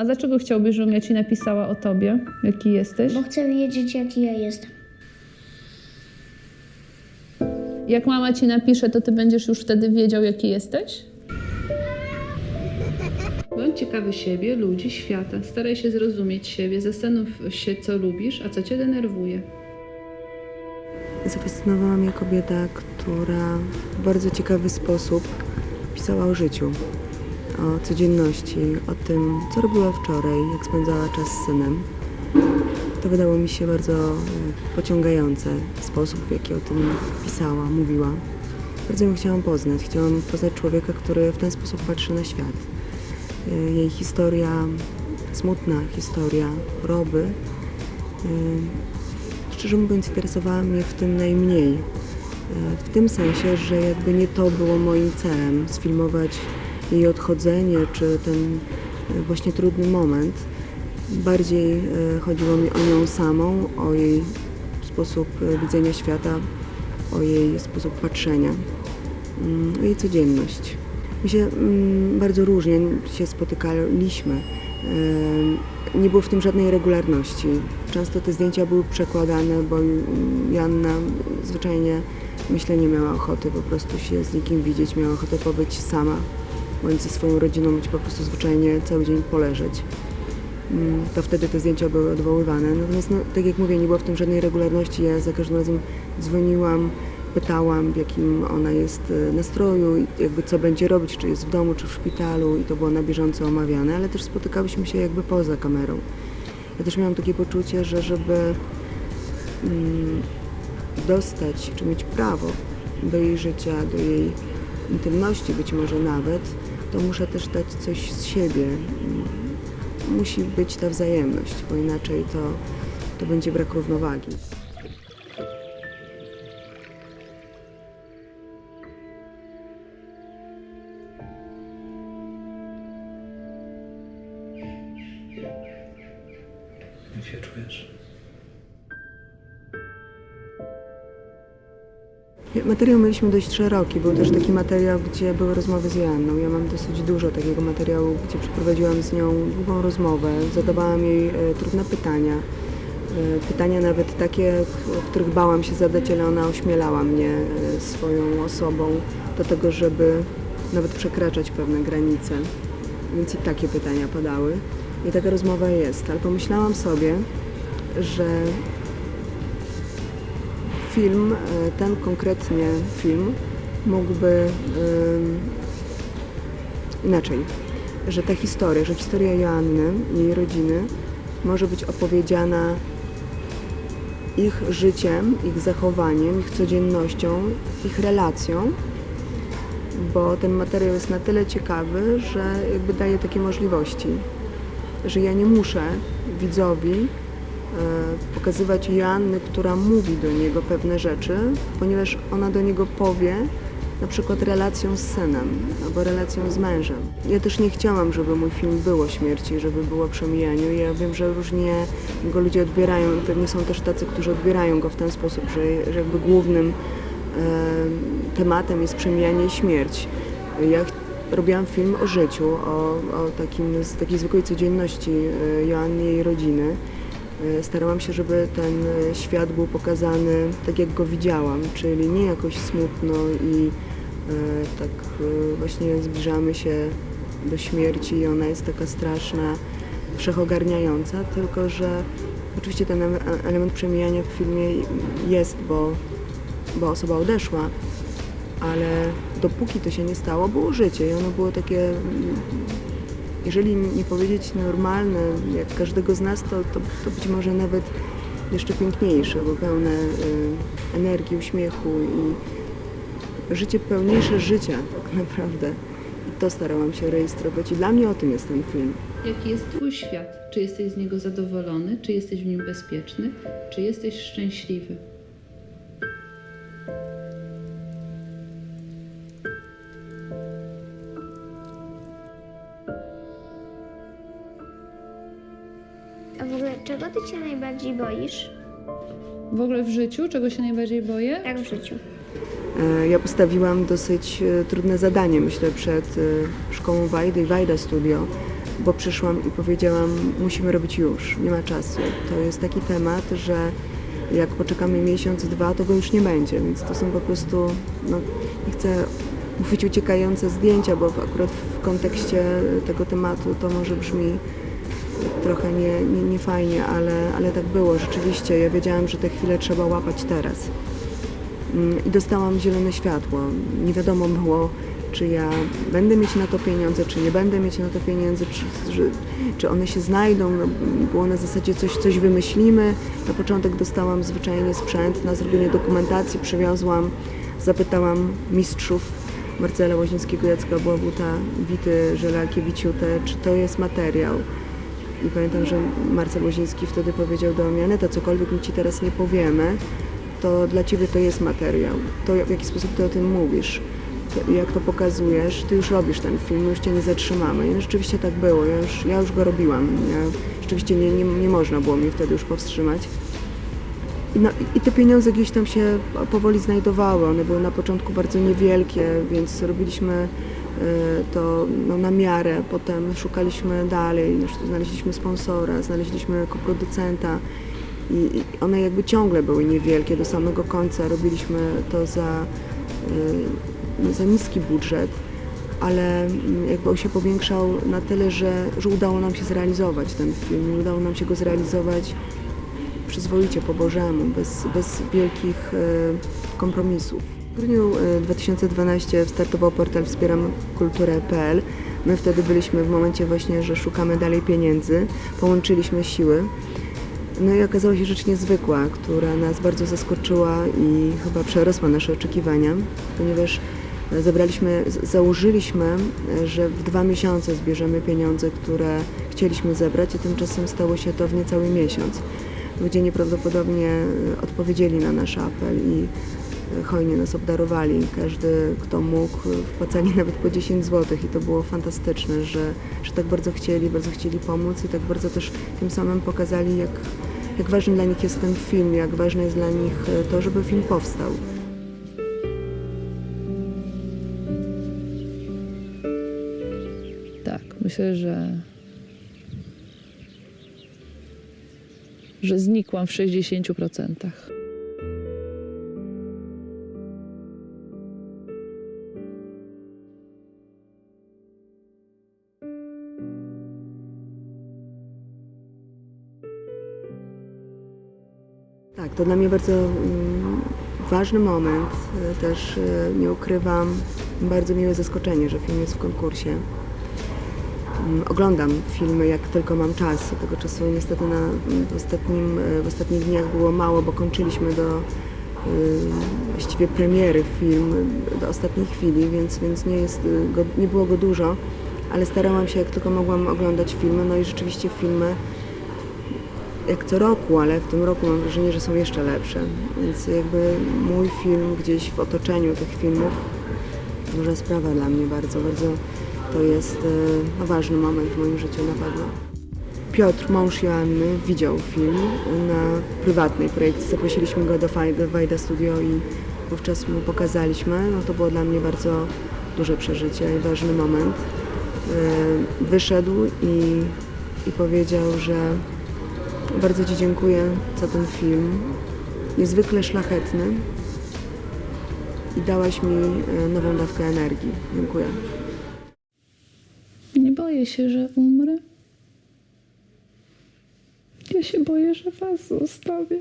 dlaczego chciałbyś, żebym ja ci napisała o tobie, jaki jesteś? Bo chcę wiedzieć, jaki ja jestem. Jak mama ci napisze, to ty będziesz już wtedy wiedział, jaki jesteś? Bądź ciekawy siebie, ludzi, świata. Staraj się zrozumieć siebie, zastanów się, co lubisz, a co cię denerwuje. Zafascynowała mnie kobieta, która w bardzo ciekawy sposób pisała o życiu, o codzienności, o tym, co robiła wczoraj, jak spędzała czas z synem. To wydało mi się bardzo pociągające, sposób, w jaki o tym pisała, mówiła. Bardzo ją chciałam poznać. Chciałam poznać człowieka, który w ten sposób patrzy na świat. Jej historia, smutna historia choroby, szczerze mówiąc, interesowała mnie w tym najmniej. W tym sensie, że jakby nie to było moim celem, sfilmować jej odchodzenie, czy ten właśnie trudny moment. Bardziej chodziło mi o nią samą, o jej sposób widzenia świata, o jej sposób patrzenia, o jej codzienność. My się bardzo różnie się spotykaliśmy. Nie było w tym żadnej regularności. Często te zdjęcia były przekładane, bo Joanna zwyczajnie, myślę, nie miała ochoty po prostu się z nikim widzieć, miała ochotę pobyć sama, bądź ze swoją rodziną, bądź po prostu zwyczajnie cały dzień poleżeć. To wtedy te zdjęcia były odwoływane. Natomiast, tak jak mówię, nie było w tym żadnej regularności. Ja za każdym razem dzwoniłam, pytałam, w jakim ona jest nastroju, jakby co będzie robić, czy jest w domu, czy w szpitalu, i to było na bieżąco omawiane, ale też spotykałyśmy się jakby poza kamerą. Ja też miałam takie poczucie, że żeby dostać, czy mieć prawo do jej życia, do jej intymności być może nawet, to muszę też dać coś z siebie. Musi być ta wzajemność, bo inaczej to będzie brak równowagi. Jak się czujesz? Materiał mieliśmy dość szeroki. Był też taki materiał, gdzie były rozmowy z Joanną. Ja mam dosyć dużo takiego materiału, gdzie przeprowadziłam z nią długą rozmowę. Zadawałam jej trudne pytania. Pytania nawet takie, których bałam się zadać, ale ona ośmielała mnie swoją osobą do tego, żeby nawet przekraczać pewne granice. Więc i takie pytania padały. I taka rozmowa jest. Ale pomyślałam sobie, że film, ten konkretnie film mógłby inaczej, że ta historia, że historia Joanny i jej rodziny może być opowiedziana ich życiem, ich zachowaniem, ich codziennością, ich relacją, bo ten materiał jest na tyle ciekawy, że jakby daje takie możliwości, że ja nie muszę widzowi pokazywać Joanny, która mówi do niego pewne rzeczy, ponieważ ona do niego powie na przykład relacją z synem albo relacją z mężem. Ja też nie chciałam, żeby mój film było śmierci, żeby było przemijaniu. Ja wiem, że różnie go ludzie odbierają i pewnie są też tacy, którzy odbierają go w ten sposób, że jakby głównym tematem jest przemijanie i śmierć. Ja robiłam film o życiu, o takiej zwykłej codzienności Joanny i jej rodziny. Starałam się, żeby ten świat był pokazany tak, jak go widziałam, czyli nie jakoś smutno i tak właśnie zbliżamy się do śmierci i ona jest taka straszna, wszechogarniająca, tylko że oczywiście ten element przemijania w filmie jest, bo osoba odeszła, ale dopóki to się nie stało, było życie i ono było takie, jeżeli nie powiedzieć normalne, jak każdego z nas, to być może nawet jeszcze piękniejsze, bo pełne energii, uśmiechu i życie pełniejsze życia tak naprawdę. I to starałam się rejestrować i dla mnie o tym jest ten film. Jaki jest twój świat? Czy jesteś z niego zadowolony? Czy jesteś w nim bezpieczny? Czy jesteś szczęśliwy? A w ogóle czego ty się najbardziej boisz? W ogóle w życiu? Czego się najbardziej boję? Jak w życiu? Ja postawiłam dosyć trudne zadanie, myślę, przed szkołą Wajdy i Wajda Studio, bo przyszłam i powiedziałam, musimy robić już, nie ma czasu. To jest taki temat, że jak poczekamy miesiąc, dwa, to go już nie będzie, więc to są po prostu, no, nie chcę mówić uciekające zdjęcia, bo akurat w kontekście tego tematu to może brzmi trochę nie fajnie, ale tak było rzeczywiście. Ja wiedziałam, że te chwile trzeba łapać teraz. I dostałam zielone światło. Nie wiadomo było, czy ja będę mieć na to pieniądze, czy nie będę mieć na to pieniędzy, czy one się znajdą. No, było na zasadzie coś wymyślimy. Na początek dostałam zwyczajnie sprzęt na zrobienie dokumentacji, przywiozłam, zapytałam mistrzów Marcela Łozińskiego, Jacka Bławuta, Wity Żelakiewicz-Ciutę, czy to jest materiał. I pamiętam, że Marcel Łoziński wtedy powiedział do mnie, Aneta, cokolwiek my ci teraz nie powiemy, to dla ciebie to jest materiał. To w jaki sposób ty o tym mówisz, jak to pokazujesz, ty już robisz ten film, już cię nie zatrzymamy. I rzeczywiście tak było, ja już go robiłam. Rzeczywiście nie można było mnie wtedy już powstrzymać. I te pieniądze gdzieś tam się powoli znajdowały. One były na początku bardzo niewielkie, więc robiliśmy to na miarę. Potem szukaliśmy dalej, znaleźliśmy sponsora, znaleźliśmy koproducenta i one jakby ciągle były niewielkie do samego końca. Robiliśmy to za niski budżet, ale jakby on się powiększał na tyle, że udało nam się zrealizować ten film. I udało nam się go zrealizować przyzwoicie, po Bożemu, bez wielkich kompromisów. W grudniu 2012 startował portal wspieramkulturę.pl. My wtedy byliśmy w momencie właśnie, że szukamy dalej pieniędzy, połączyliśmy siły. No i okazała się rzecz niezwykła, która nas bardzo zaskoczyła i chyba przerosła nasze oczekiwania, ponieważ założyliśmy, że w 2 miesiące zbierzemy pieniądze, które chcieliśmy zebrać, i tymczasem stało się to w niecały miesiąc. Ludzie nieprawdopodobnie odpowiedzieli na nasz apel i hojnie nas obdarowali. Każdy, kto mógł, wpłacali nawet po 10 zł i to było fantastyczne, że tak bardzo chcieli pomóc i tak bardzo też tym samym pokazali, jak ważny dla nich jest ten film, jak ważne jest dla nich to, żeby film powstał. Tak, myślę, że znikłam w 60%. Tak, to dla mnie bardzo ważny moment. Też nie ukrywam, bardzo miłe zaskoczenie, że film jest w konkursie. Oglądam filmy, jak tylko mam czas. Tego czasu niestety w ostatnich dniach było mało, bo kończyliśmy do właściwie premiery film do ostatniej chwili, więc nie było go dużo, ale starałam się, jak tylko mogłam, oglądać filmy. No i rzeczywiście filmy jak co roku, ale w tym roku mam wrażenie, że są jeszcze lepsze. Więc jakby mój film gdzieś w otoczeniu tych filmów, duża sprawa dla mnie, bardzo, bardzo to jest ważny moment w moim życiu na pewno. Piotr, mąż Joanny, widział film na prywatnej projekcji. Zaprosiliśmy go do Wajda Studio i wówczas mu pokazaliśmy. No to było dla mnie bardzo duże przeżycie i ważny moment. Wyszedł i powiedział, że bardzo ci dziękuję za ten film. Niezwykle szlachetny i dałaś mi nową dawkę energii. Dziękuję. Nie boję się, że umrę. Ja się boję, że was zostawię.